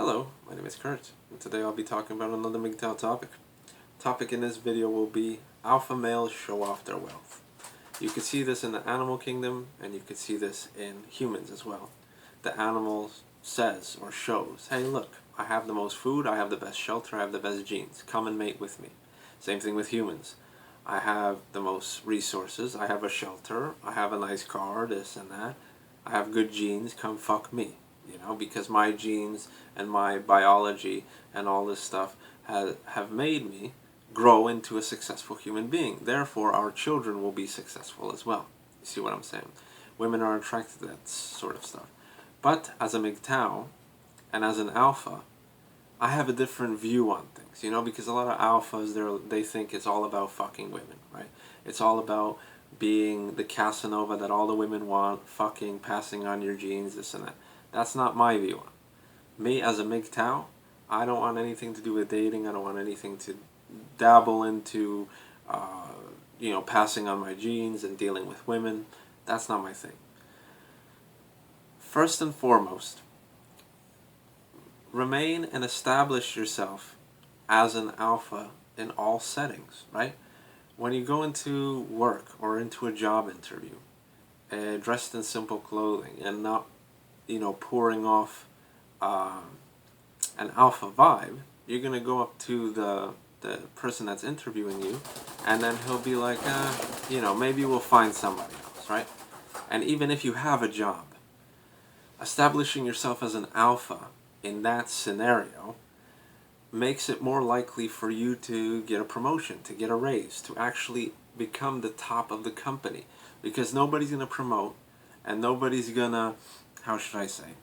Hello, my name is Kurt, and today I'll be talking about another MGTOW topic. Topic in this video will be alpha males show off their wealth. You can see this in the animal kingdom, and you can see this in humans as well. The animal says or shows, hey look, I have the most food, I have the best shelter, I have the best genes, come and mate with me. Same thing with humans. I have the most resources, I have a shelter, I have a nice car, this and that. I have good genes, come fuck me. Because my genes and my biology and all this stuff have made me grow into a successful human being. Therefore, our children will be successful as well. You see what I'm saying? Women are attracted to that sort of stuff. But as a MGTOW and as an alpha, I have a different view on things, because a lot of alphas, they think it's all about fucking women, right? It's all about being the Casanova that all the women want, fucking, passing on your genes, this and that. That's not my view on it. Me as a MGTOW, I don't want anything to do with dating. I don't want anything to dabble into, passing on my genes and dealing with women. That's not my thing. First and foremost, remain and establish yourself as an alpha in all settings, right? When you go into work or into a job interview, dressed in simple clothing and not pouring off an alpha vibe, you're going to go up to the person that's interviewing you, and then he'll be like, maybe we'll find somebody else, right? And even if you have a job, establishing yourself as an alpha in that scenario makes it more likely for you to get a promotion, to get a raise, to actually become the top of the company. Because nobody's going to promote, and nobody's going to, how should I say,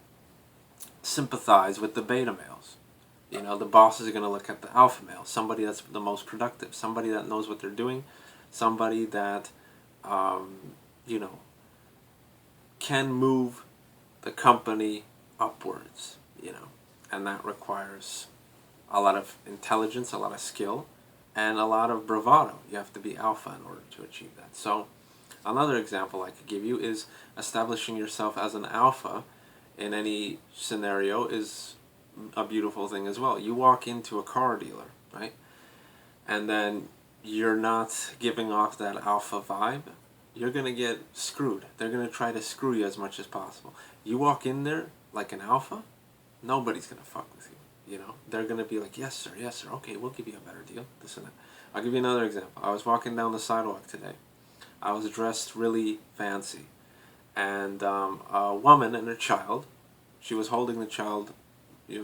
sympathize with the beta males. The bosses are going to look at the alpha male, somebody that's the most productive, somebody that knows what they're doing, somebody that, can move the company upwards, and that requires a lot of intelligence, a lot of skill, and a lot of bravado. You have to be alpha in order to achieve that. So another example I could give you is establishing yourself as an alpha in any scenario is a beautiful thing as well. You walk into a car dealer, right? And then you're not giving off that alpha vibe, you're going to get screwed. They're going to try to screw you as much as possible. You walk in there like an alpha, nobody's going to fuck with you. They're going to be like, yes sir, okay, we'll give you a better deal, this and that. I'll give you another example. I was walking down the sidewalk today. I was dressed really fancy, and a woman and her child, she was holding the child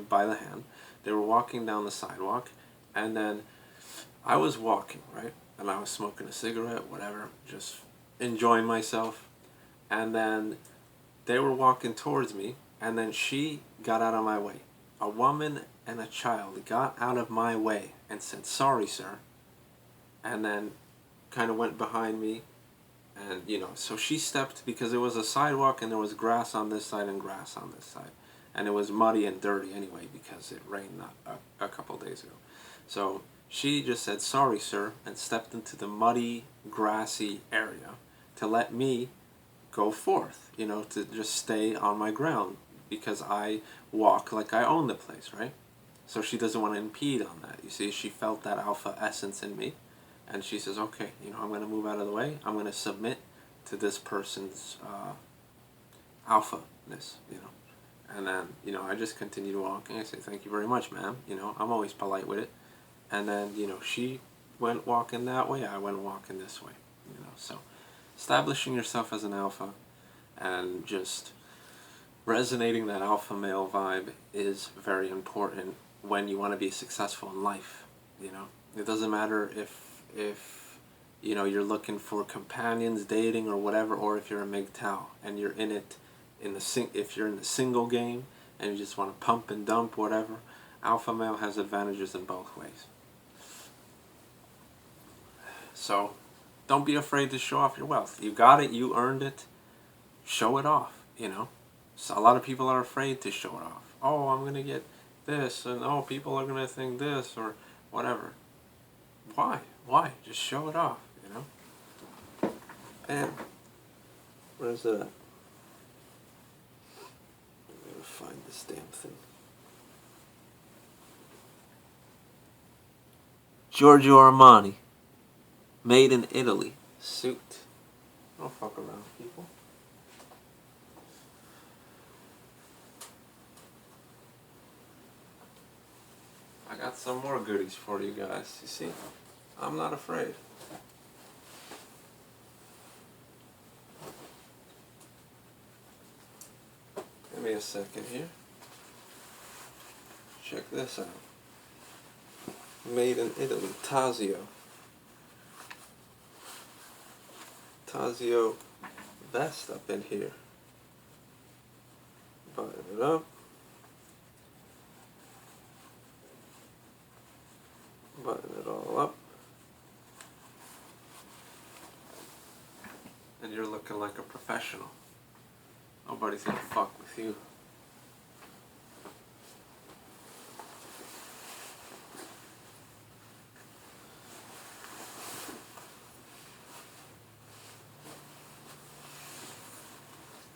by the hand. They were walking down the sidewalk, and then I was walking, right? And I was smoking a cigarette, whatever, just enjoying myself. And then they were walking towards me, and then she got out of my way. A woman and a child got out of my way and said, sorry, sir. And then kind of went behind me. And, so she stepped, because it was a sidewalk and there was grass on this side and grass on this side. And it was muddy and dirty anyway because it rained a couple days ago. So she just said, sorry, sir, and stepped into the muddy, grassy area to let me go forth, to just stay on my ground, because I walk like I own the place, right? So she doesn't want to impede on that. You see, she felt that alpha essence in me. And she says, okay, I'm going to move out of the way. I'm going to submit to this person's alpha-ness, And then, I just continued walking. I say, thank you very much, ma'am. I'm always polite with it. And then, she went walking that way. I went walking this way, So establishing yourself as an alpha and just resonating that alpha male vibe is very important when you want to be successful in life, It doesn't matter if you're looking for companions, dating, or whatever, or if you're a MGTOW and you're in it if you're in the single game and you just want to pump and dump, whatever, alpha male has advantages in both ways. So don't be afraid to show off your wealth. You got it, you earned it, show it off, So a lot of people are afraid to show it off. Oh, I'm going to get this, and oh, people are going to think this, or whatever. Why? Just show it off, And where's it at? I'm going to find this damn thing. Giorgio Armani. Made in Italy. Suit. Don't fuck around, people. I got some more goodies for you guys. You see? I'm not afraid. Give me a second here. Check this out. Made in Italy. Tazio. Tazio vest up in here. Button it up. Button it all up. And you're looking like a professional. Nobody's gonna fuck with you.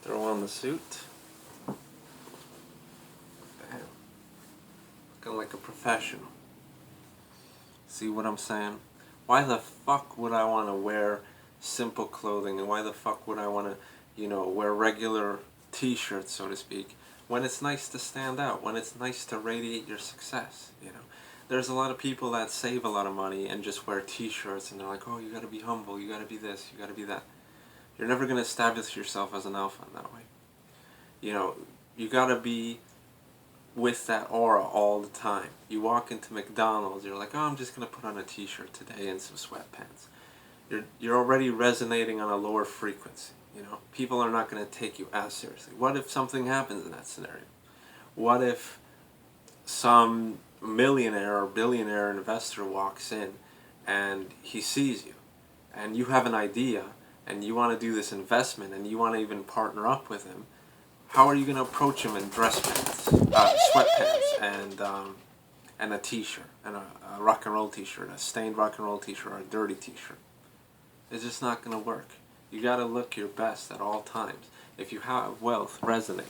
Throw on the suit. Bam. Looking like a professional. See what I'm saying? Why the fuck would I want to wear simple clothing, and why the fuck would I want to, wear regular t-shirts, so to speak, when it's nice to stand out, when it's nice to radiate your success, There's a lot of people that save a lot of money and just wear t-shirts, and they're like, oh, you gotta be humble, you gotta be this, you gotta be that. You're never gonna establish yourself as an alpha in that way. You gotta be with that aura all the time. You walk into McDonald's, you're like, oh, I'm just gonna put on a t-shirt today and some sweatpants. You're already resonating on a lower frequency. People are not going to take you as seriously. What if something happens in that scenario? What if some millionaire or billionaire investor walks in and he sees you and you have an idea and you want to do this investment and you want to even partner up with him? How are you going to approach him in dress pants, sweatpants, and a t-shirt, and a rock and roll t-shirt, a stained rock and roll t-shirt, or a dirty t-shirt? It's just not going to work. You got to look your best at all times. If you have wealth, resonate.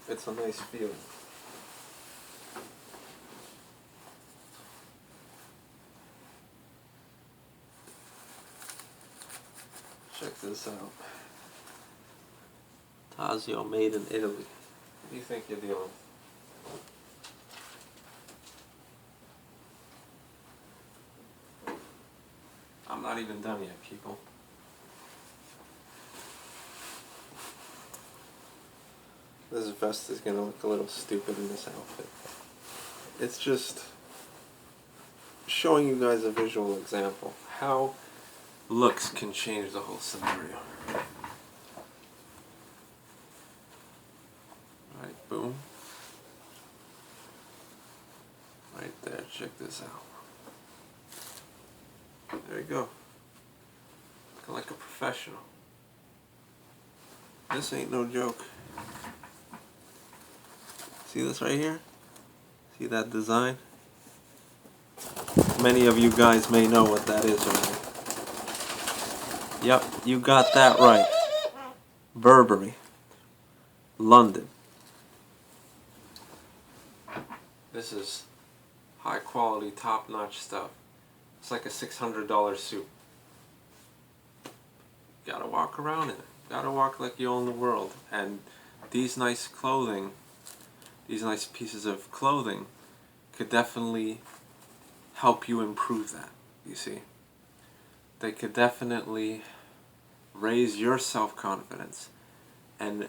It's a nice feeling. Check this out. Tazio, made in Italy. What do you think you're doing? I'm not even done yet, people. This vest is going to look a little stupid in this outfit. It's just showing you guys a visual example. How looks can change the whole scenario. Alright, boom. Right there, check this out. There you go. Looking like a professional. This ain't no joke. See this right here? See that design? Many of you guys may know what that is already. Yep, you got that right. Burberry. London. This is high quality, top-notch stuff. It's like a $600 suit. You gotta walk around in it. You gotta walk like you own the world. And these nice clothing, these nice pieces of clothing could definitely help you improve that, you see. They could definitely raise your self-confidence, and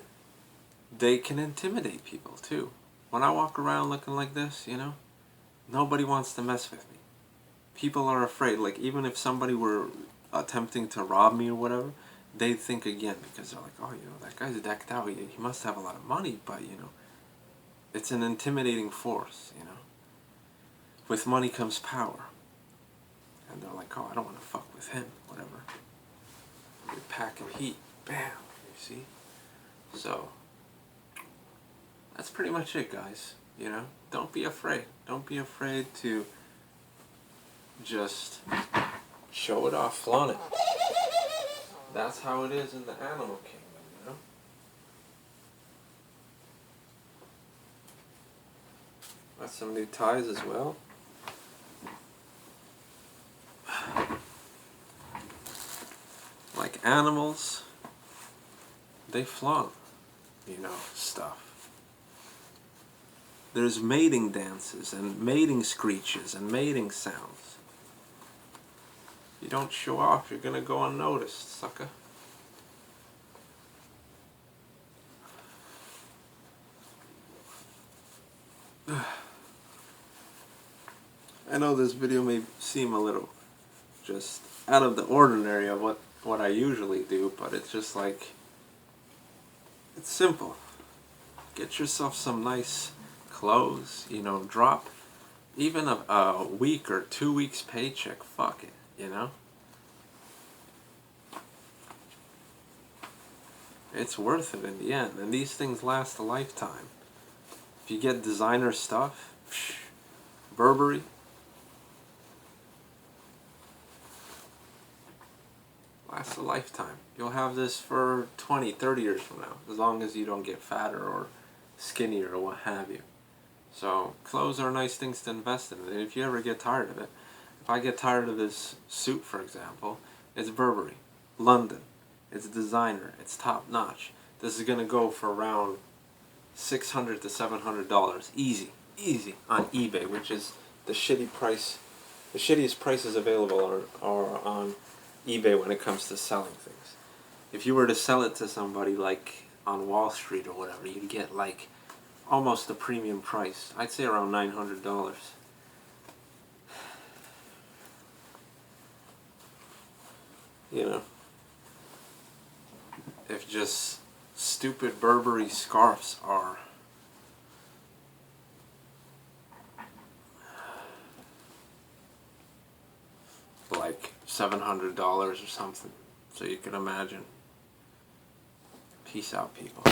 they can intimidate people too. When I walk around looking like this, nobody wants to mess with me. People are afraid. Like, even if somebody were attempting to rob me or whatever, they'd think again, because they're like, oh, that guy's decked out. He must have a lot of money, but, it's an intimidating force, With money comes power. And they're like, oh, I don't want to fuck with him, whatever. You're packing heat. Bam. You see? So, that's pretty much it, guys. Don't be afraid. Don't be afraid to just show it off, flaunt it. That's how it is in the animal kingdom, Got some new ties as well. animals, they flaunt, stuff. There's mating dances and mating screeches and mating sounds. You don't show off, you're gonna go unnoticed, sucker. I know this video may seem a little just out of the ordinary of what I usually do, but it's just like, it's simple. Get yourself some nice clothes, drop even a week or 2 weeks paycheck, fuck it, It's worth it in the end, and these things last a lifetime. If you get designer stuff, Burberry, lasts a lifetime. You'll have this for 20, 30 years from now, as long as you don't get fatter or skinnier or what have you. So clothes are nice things to invest in, and if you ever get tired of it, if I get tired of this suit, for example, it's Burberry, London, it's designer, it's top notch. This is gonna go for around $600 to $700, easy on eBay, which is the shittiest prices available are on eBay when it comes to selling things. If you were to sell it to somebody like on Wall Street or whatever, you'd get like almost a premium price. I'd say around $900. If just stupid Burberry scarves are like $700 or something, so you can imagine. Peace out, people.